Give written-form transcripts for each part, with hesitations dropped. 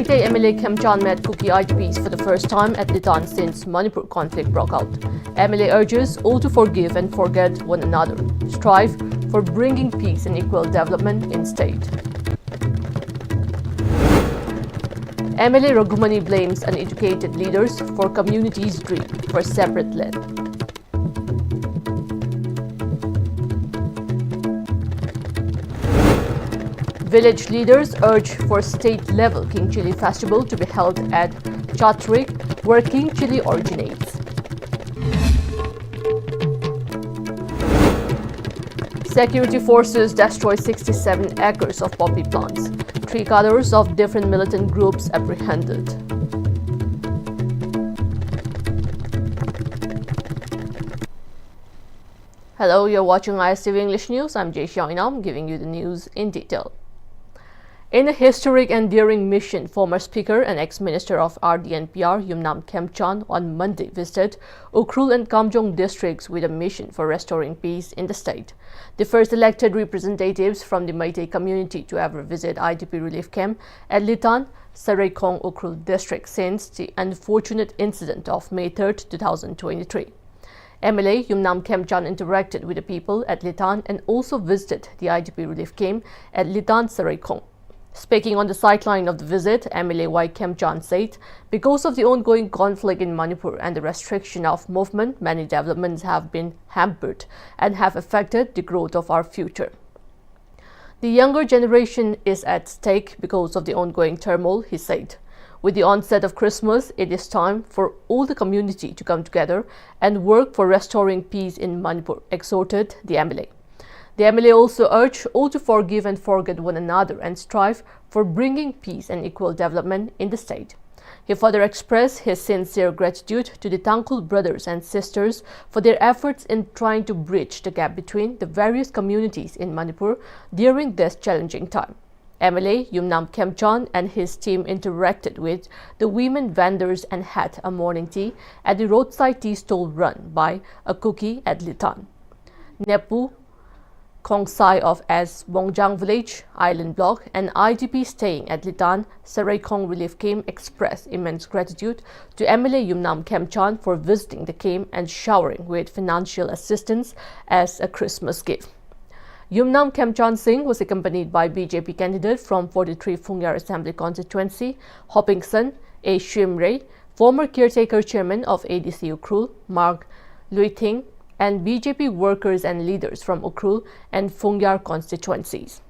Meitei MLA Kem Chan met Kuki IDPs for the first time at Litan since Manipur conflict broke out. MLA urges all to forgive and forget one another, strive for bringing peace and equal development in state. MLA Raghumani blames uneducated leaders for community's dream for separate land. Village leaders urge for state-level King Chili Festival to be held at Chatrik, where King Chili originates. Security forces destroy 67 acres of poppy plants. 3 cadres of different militant groups apprehended. Hello, you're watching Pm-Istv English News. I'm Jay Xiaoinam, giving you the news in detail. In a historic and daring mission, former Speaker and ex-Minister of RDNPR Yumnam Kem Chan on Monday visited Ukhrul and Kamjong districts with a mission for restoring peace in the state. The first elected representatives from the Meitei community to ever visit IDP relief camp at Litan, Saraikong, Ukhrul district since the unfortunate incident of May 3, 2023. MLA Yumnam Kem Chan interacted with the people at Litan and also visited the IDP relief camp at Litan, Saraikong. Speaking on the sideline of the visit, MLA Y. Kem Chan said, because of the ongoing conflict in Manipur and the restriction of movement, many developments have been hampered and have affected the growth of our future. The younger generation is at stake because of the ongoing turmoil, he said. With the onset of Christmas, it is time for all the community to come together and work for restoring peace in Manipur, exhorted the MLA. The MLA also urged all to forgive and forget one another and strive for bringing peace and equal development in the state. He further expressed his sincere gratitude to the Tangkhul brothers and sisters for their efforts in trying to bridge the gap between the various communities in Manipur during this challenging time. MLA Yumnam Kem Chan and his team interacted with the women vendors and had a morning tea at the roadside tea stall run by a cookie at Litan. Nepu Kongsai of S. Bongjang Village, Island Block, and IDP staying at Litan, Saraikong Relief Camp expressed immense gratitude to MLA Yumnam Kem Chan for visiting the camp and showering with financial assistance as a Christmas gift. Yumnam Kem Chan Singh was accompanied by BJP candidate from 43 Phungyar Assembly constituency, Hopping Son, A. Shimray, former caretaker chairman of ADC Ukhrul, Mark Luiting, and BJP workers and leaders from Ukhrul and Phungyar constituencies.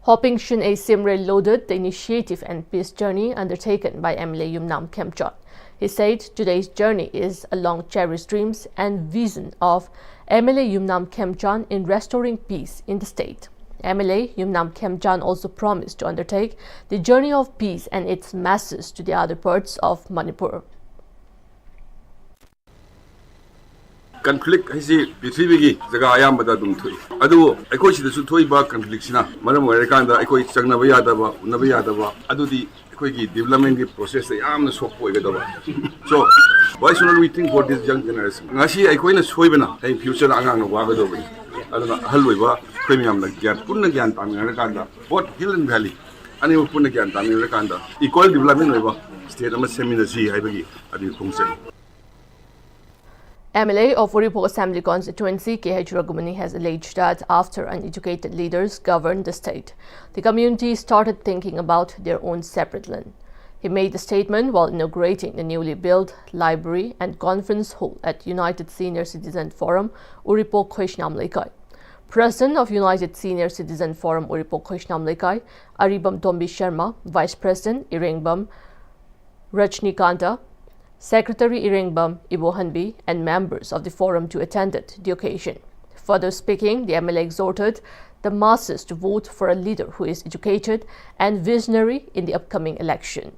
Hopping Shin A. Simre lauded the initiative and peace journey undertaken by MLA Yumnam Kem Chan. He said today's journey is along cherished dreams and vision of MLA Yumnam Kem Chan in restoring peace in the state. MLA Yumnam Kem Chan also promised to undertake the journey of peace and its message to the other parts of Manipur. Conflict is Pithivigi, Zagayam Badadum Tui. Adu, I coach the Sutoiba conflict, Madam Americana, I coach Sagnavayadava, Navayadava, Adu the Quickie development process, the arm is so So, why should we think for this young generation? Nashi, I coin a Swibana, a future Angang Wagadovi. I don't know, Halwiba, Premium like Gat, Punagan, Tamiranda, what Hill and Valley, and you Punagan, Tamiranda. Equal development over state of seminar Z, I believe, at the Kungsel. MLA of Uripo Assembly constituency K.H. Raghumani has alleged that after uneducated leaders governed the state, the community started thinking about their own separate land. He made the statement while inaugurating the newly built library and conference hall at United Senior Citizen Forum, Uripo Khoishnam Laikai. President of United Senior Citizen Forum, Uripo Khoishnam Laikai, Aribam Tombi Sharma, Vice President Irengbam Rajnikanta, Secretary Irengbam Ibohanbi, and members of the forum to attended the occasion. Further speaking, the MLA exhorted the masses to vote for a leader who is educated and visionary in the upcoming election.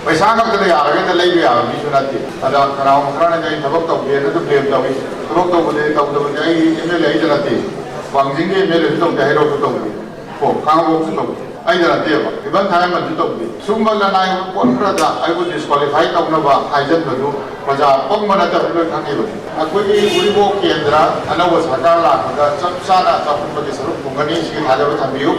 पैसा का तो यार अगर तो ले भी आ बीच में आती है अदा कराओ मकराने जाए तबक तो ये तो ब्लेम तो भी तबक तो बोले तब तो जाए ये ले ले चलाती वांगजिंग ये मेरे तो कह रहा हूँ तो वो कहाँ वो तो ꯑꯩꯗ ꯅꯠꯇꯦꯕ ꯏꯚꯟ ꯊꯥꯏꯝ ꯑꯗꯨ ꯇꯧꯗꯦ ꯁꯨꯝꯕ ꯂꯅꯥꯏ ꯄꯣꯠ ꯈꯔꯗ ꯑꯩꯕꯨ ꯗꯤꯁꯀ꯭ꯋꯥꯂꯤꯐꯥꯏ ꯇꯧꯅꯕ ꯍꯥꯏꯖꯟꯕꯗꯨ प्रजा ꯄꯪꯕ ꯅꯠꯇꯕ ꯂꯣꯏ ꯈꯪꯉꯤꯕꯅꯤ ꯑꯩꯈꯣꯏꯒꯤ ꯎꯔꯤꯄꯣꯛ ꯀꯦꯟꯗ꯭ꯔ ꯑꯅꯧꯕ ꯁꯔꯀꯥꯔ ꯂꯥꯛꯄꯗ ꯆꯞ ꯆꯥꯅ ꯆꯥꯎꯈꯠꯄꯒꯤ ꯁꯔꯨꯛ ꯐꯪꯒꯅꯤ ꯁꯤꯒꯤ ꯊꯥꯖꯕ ꯊꯝꯕꯤꯌꯨ.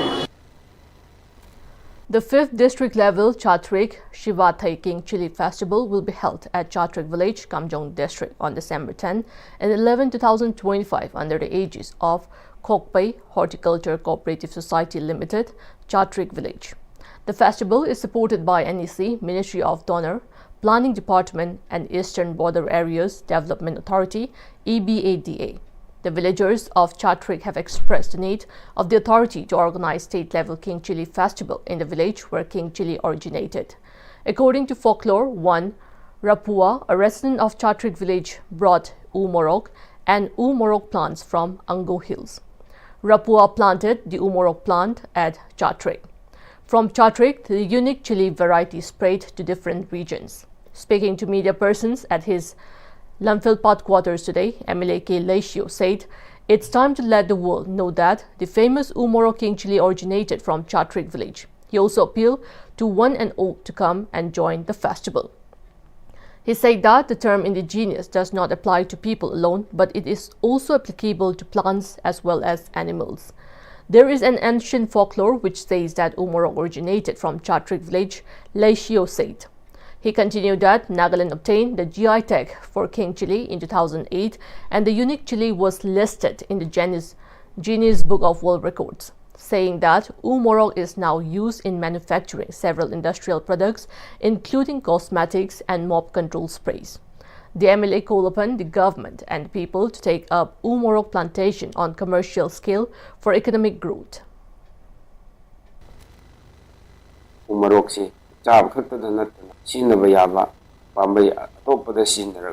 The 5th district level Chatrik Shivathai King Chili Festival will be held at Chatrik Village, Kamjong District on December 10 and 11, 2025 under the aegis of Kokpai Horticulture Cooperative Society Limited, Chatrik Village. The festival is supported by NEC, Ministry of Donor, Planning Department and Eastern Border Areas Development Authority, EBADA. The villagers of Chatrik have expressed the need of the authority to organize state-level King Chili Festival in the village where King Chili originated. According to folklore, one Rapua, a resident of Chatrik village, brought Umorok and Umorok plants from Ango Hills. Rapua planted the Umorok plant at Chatrik. From Chatrik, the unique chili variety spread to different regions. Speaking to media persons at his Lamphilpat quarters today, MLA K. Leishio said, "It's time to let the world know that the famous Umorok King Chili originated from Chatrik village." He also appealed to one and all to come and join the festival. He said that the term indigenous does not apply to people alone, but it is also applicable to plants as well as animals. There is an ancient folklore which says that Umorok originated from Chatrik village, Leishio said. He continued that Nagaland obtained the GI tag for King Chili in 2008 and the unique chili was listed in the Guinness Book of World Records, saying that Umorok is now used in manufacturing several industrial products, including cosmetics and mop control sprays. The MLA called upon the government and people to take up Umorok plantation on commercial scale for economic growth. Umorok चाब खत्तदा नत्तना सिनबा याबा पांबई अतोपदा सिनर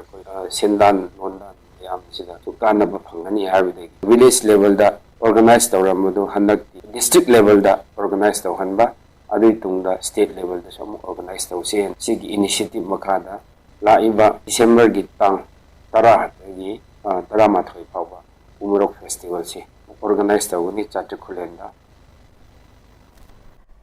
सेंदान लोंदान याम सिदा सुकानबा फंगनी हाबिदे विलेज लेवल दा ऑर्गेनाइज तौरमदु हनक डिस्ट्रिक्ट लेवल दा ऑर्गेनाइज तौहनबा अदुई तुंगदा स्टेट लेवल दा सम ऑर्गेनाइज तौसे सिगी इनिशिएटिव मखादा लाइबा डिसेंबर गी तांग 10 गी 13 फावबा उमरोक फेस्टिवल से ऑर्गेनाइज तौगनी चाट खुलेंदा.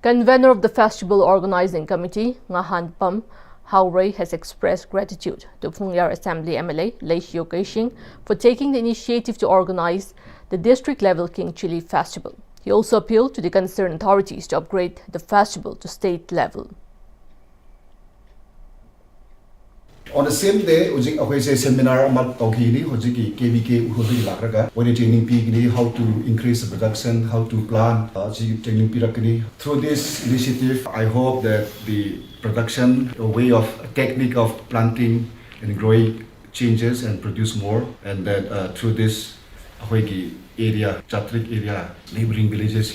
Convener of the Festival Organizing Committee, Ngahan Pam Hauray, has expressed gratitude to Phungyar Assembly MLA Leishio Keishing for taking the initiative to organize the district-level King Chili Festival. He also appealed to the concerned authorities to upgrade the festival to state level. On the same day, we say seminar about KBK when training people how to increase the production, how to plant, training people. Through this initiative, I hope that the production, the way of technique of planting and growing changes and produce more, and that through this area, Chatrik area, neighboring villages,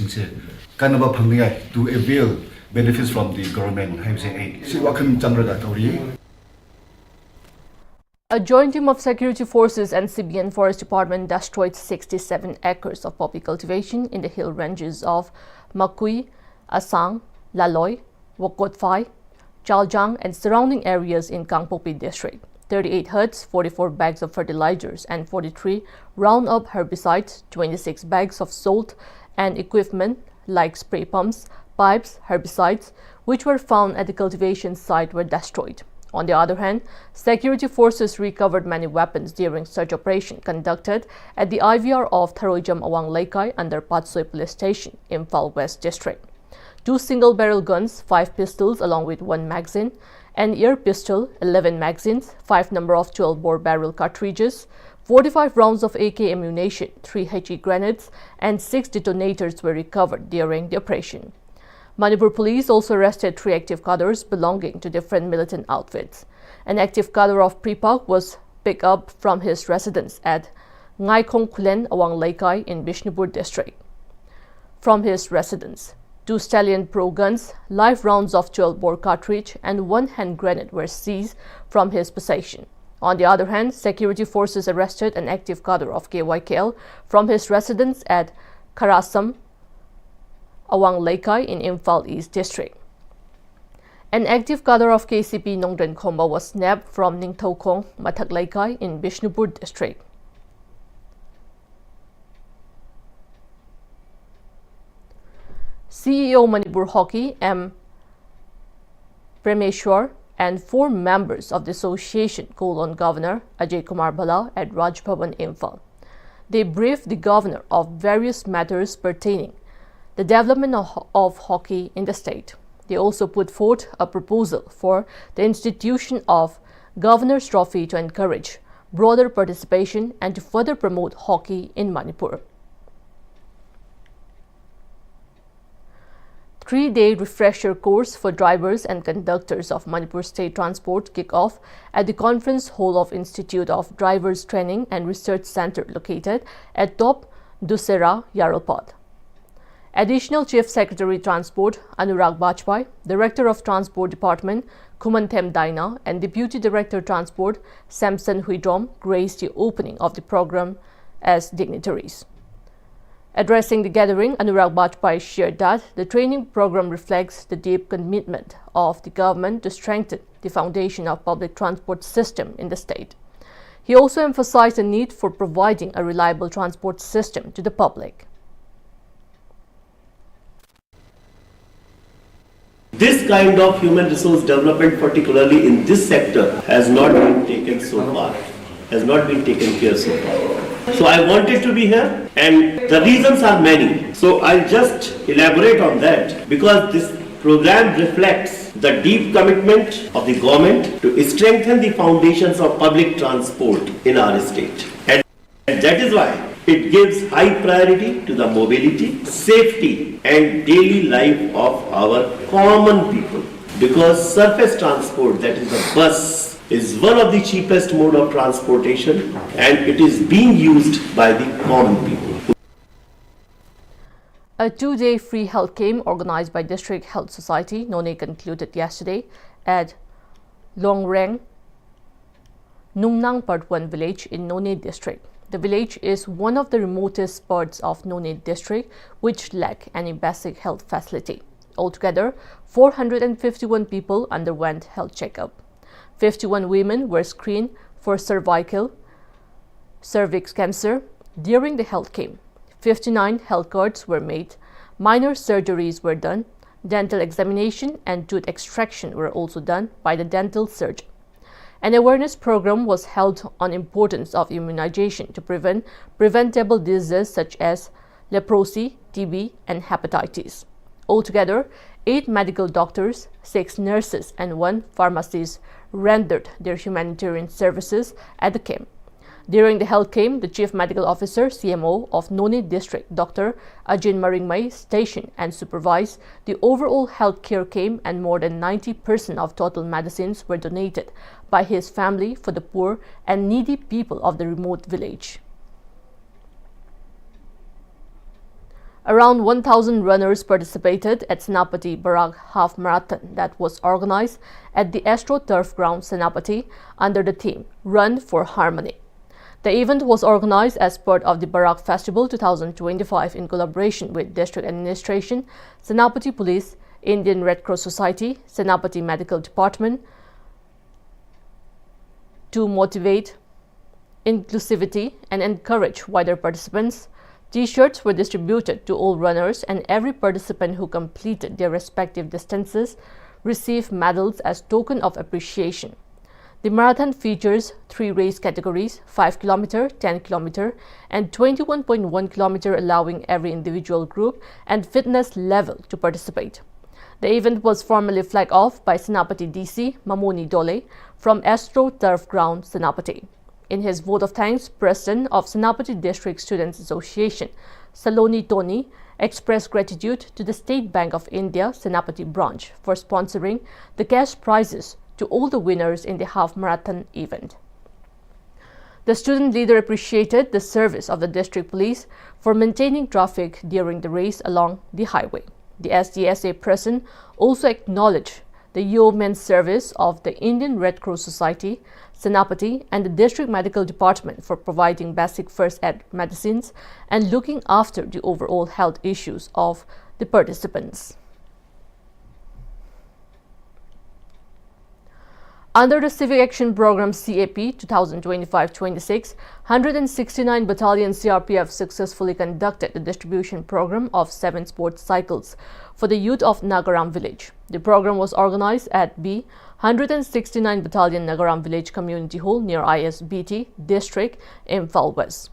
to avail benefits from the government. A joint team of security forces and CBN Forest Department destroyed 67 acres of poppy cultivation in the hill ranges of Makui, Asang, Laloi, Wokotphai, Chaljang and surrounding areas in Kangpopi district. 38 huts, 44 bags of fertilizers and 43 Roundup herbicides, 26 bags of salt and equipment like spray pumps, pipes, herbicides, which were found at the cultivation site were destroyed. On the other hand, security forces recovered many weapons during search operation conducted at the IVR of Tharoijam Awang Laikai under Patsoy Police Station, Imphal West District. 2 single-barrel guns, 5 pistols along with 1 magazine, an air pistol, 11 magazines, 5 number of 12-bore barrel cartridges, 45 rounds of AK ammunition, 3 HE grenades, and 6 detonators were recovered during the operation. Manipur police also arrested 3 active cadres belonging to different militant outfits. An active cadre of Pripak was picked up from his residence at Ngaikong Kulen, Awang Laikai in Bishnupur district. From his residence, 2 Stallion Pro guns, live rounds of 12-bore cartridge, and 1 hand grenade were seized from his possession. On the other hand, security forces arrested an active cadre of KYKL from his residence at Karasam, Awang Laikai in Imphal East District. An active cadre of KCP Nongren Khomba was snapped from Ningthokong, Mathak Laikai in Bishnupur District. CEO Manipur Hockey Pm-Istv and 4 members of the association called on Governor Ajay Kumar Bhala at Raj Bhavan, Imphal. They briefed the governor of various matters pertaining the development of hockey in the state. They also put forth a proposal for the institution of Governor's Trophy to encourage broader participation and to further promote hockey in Manipur. 3-day refresher course for drivers and conductors of Manipur State Transport kick off at the conference hall of Institute of Drivers Training and Research Center located at Top Dusera, Yarolpad. Additional Chief Secretary Transport Anurag Bajpai, Director of Transport Department Kumanthem Daina and Deputy Director Transport Samson Huidrom graced the opening of the program as dignitaries. Addressing the gathering, Anurag Bajpai shared that the training program reflects the deep commitment of the government to strengthen the foundation of public transport system in the state. He also emphasized the need for providing a reliable transport system to the public. This kind of human resource development, particularly in this sector, has not been taken so far, has not been taken care so far. So I wanted to be here, and the reasons are many. So I'll just elaborate on that, because this program reflects the deep commitment of the government to strengthen the foundations of public transport in our state. And that is why it gives high priority to the mobility, safety and daily life of our common people. Because surface transport, that is the bus, is one of the cheapest mode of transportation, and it is being used by the common people. A 2-day free health camp organized by District Health Society, Nonay, concluded yesterday at Longreng, Nungnang Part 1 village in Nonay district. The village is one of the remotest parts of Nonay district which lack any basic health facility. Altogether, 451 people underwent health checkup. 51 women were screened for cervical cervix cancer during the health camp. 59 health cards were made, minor surgeries were done, dental examination and tooth extraction were also done by the dental surgeon. An awareness program was held on importance of immunization to prevent preventable diseases such as leprosy, TB and hepatitis. Altogether, 8 medical doctors, 6 nurses and 1 pharmacist rendered their humanitarian services at the camp. During the health camp, the Chief Medical Officer, CMO of Nonay District, Dr. Ajin Maringmai, stationed and supervised the overall health care camp, and more than 90% of total medicines were donated by his family for the poor and needy people of the remote village. Around 1,000 runners participated at Senapati Barak Half Marathon that was organized at the Astro Turf Ground, Senapati, under the theme Run for Harmony. The event was organized as part of the Barak Festival 2025 in collaboration with District Administration, Senapati Police, Indian Red Cross Society, Senapati Medical Department, to motivate inclusivity and encourage wider participants. T-shirts were distributed to all runners, and every participant who completed their respective distances received medals as token of appreciation. The marathon features 3 race categories: 5 km, 10 km, and 21.1 km, allowing every individual group and fitness level to participate. The event was formally flagged off by Senapati DC Mamoni Dole from Astro Turf Ground, Senapati. In his vote of thanks, President of Senapati District Students Association, Saloni Tony, expressed gratitude to the State Bank of India, Senapati branch, for sponsoring the cash prizes to all the winners in the half marathon event. The student leader appreciated the service of the district police for maintaining traffic during the race along the highway. The SDSA president also acknowledged the yeoman service of the Indian Red Cross Society, Senapati, and the District Medical Department for providing basic first aid medicines and looking after the overall health issues of the participants. Under the Civic Action Program CAP 2025-26, 169 Battalion CRPF successfully conducted the distribution program of 7 sports cycles for the youth of Nagaram village. The program was organized at B 169 Battalion Nagaram Village Community Hall near ISBT District, Imphal West.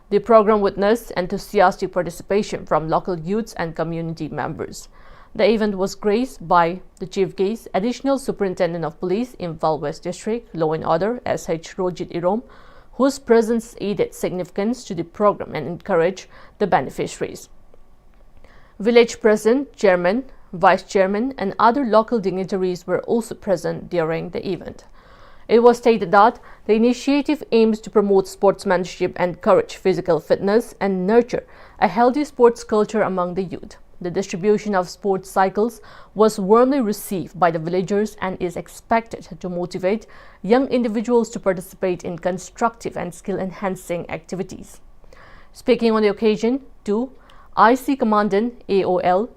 The program witnessed enthusiastic participation from local youths and community members. The event was graced by the Chief Guest, Additional Superintendent of Police, Imphal West District, Law and Order, SH Rojit Irom, whose presence added significance to the program and encouraged the beneficiaries. Village President, Chairman, Vice Chairman, and other local dignitaries were also present during the event. It was stated that the initiative aims to promote sportsmanship, encourage physical fitness, and nurture a healthy sports culture among the youth. The distribution of sports cycles was warmly received by the villagers and is expected to motivate young individuals to participate in constructive and skill-enhancing activities. Speaking on the occasion, IC Commandant AOL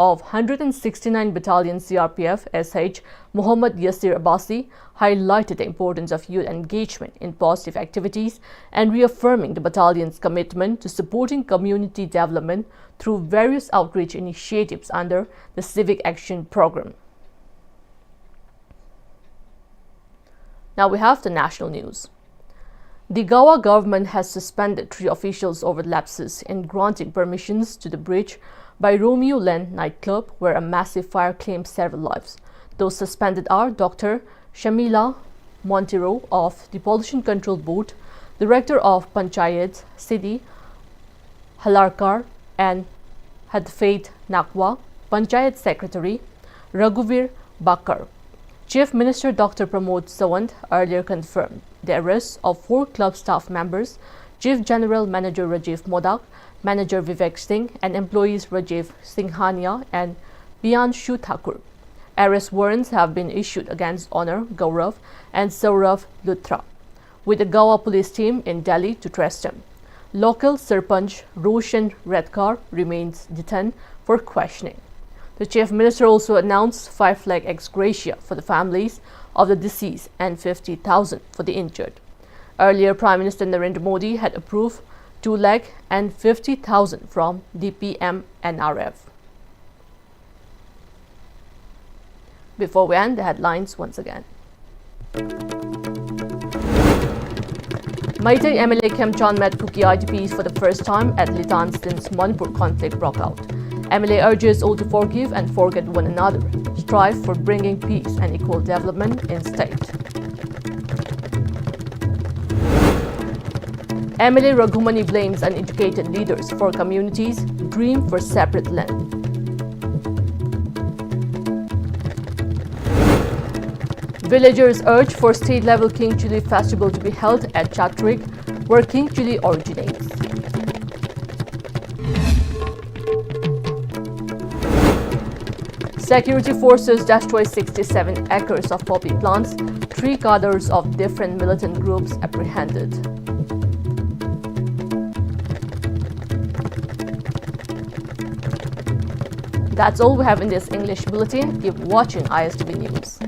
of 169 Battalion CRPF SH Muhammad Yasir Abbasi highlighted the importance of youth engagement in positive activities and reaffirming the battalion's commitment to supporting community development through various outreach initiatives under the Civic Action Program. Now we have the national news. The Goa government has suspended 3 officials over lapses in granting permissions to the bridge by Romeo Lane nightclub, where a massive fire claimed several lives. Those suspended are Dr. Shamila Montero of the Pollution Control Board, Director of Panchayat City Halarkar, and Hadfaid Nakwa, Panchayat Secretary Raghuvir Bakar. Chief Minister Dr. Pramod Sawant earlier confirmed the arrest of 4 club staff members, Chief General Manager Rajiv Modak, Manager Vivek Singh, and employees Rajiv Singhania and Bianshu Thakur. Arrest warrants have been issued against Honor Gaurav and Saurav Luthra, with the Goa police team in Delhi to trace them. Local Sarpanch Roshan Redkar remains detained for questioning. The Chief Minister also announced 5 lakh ex gratia for the families of the deceased and 50,000 for the injured. Earlier, Prime Minister Narendra Modi had approved 2 lakh and 50,000 from the PM-NRF. Before we end, the headlines once again. Maitai MLA Khemchand met Kuki IDPs for the first time at Litan since Manipur conflict broke out. MLA urges all to forgive and forget one another, strive for bringing peace and equal development in state. MLA Raghumani blames uneducated leaders for communities' dream for separate land. Villagers urge for state-level King Chili festival to be held at Chatrik, where King Chili originates. Security forces destroy 67 acres of poppy plants, 3 cadres of different militant groups apprehended. That's all we have in this English bulletin. Keep watching ISTV News.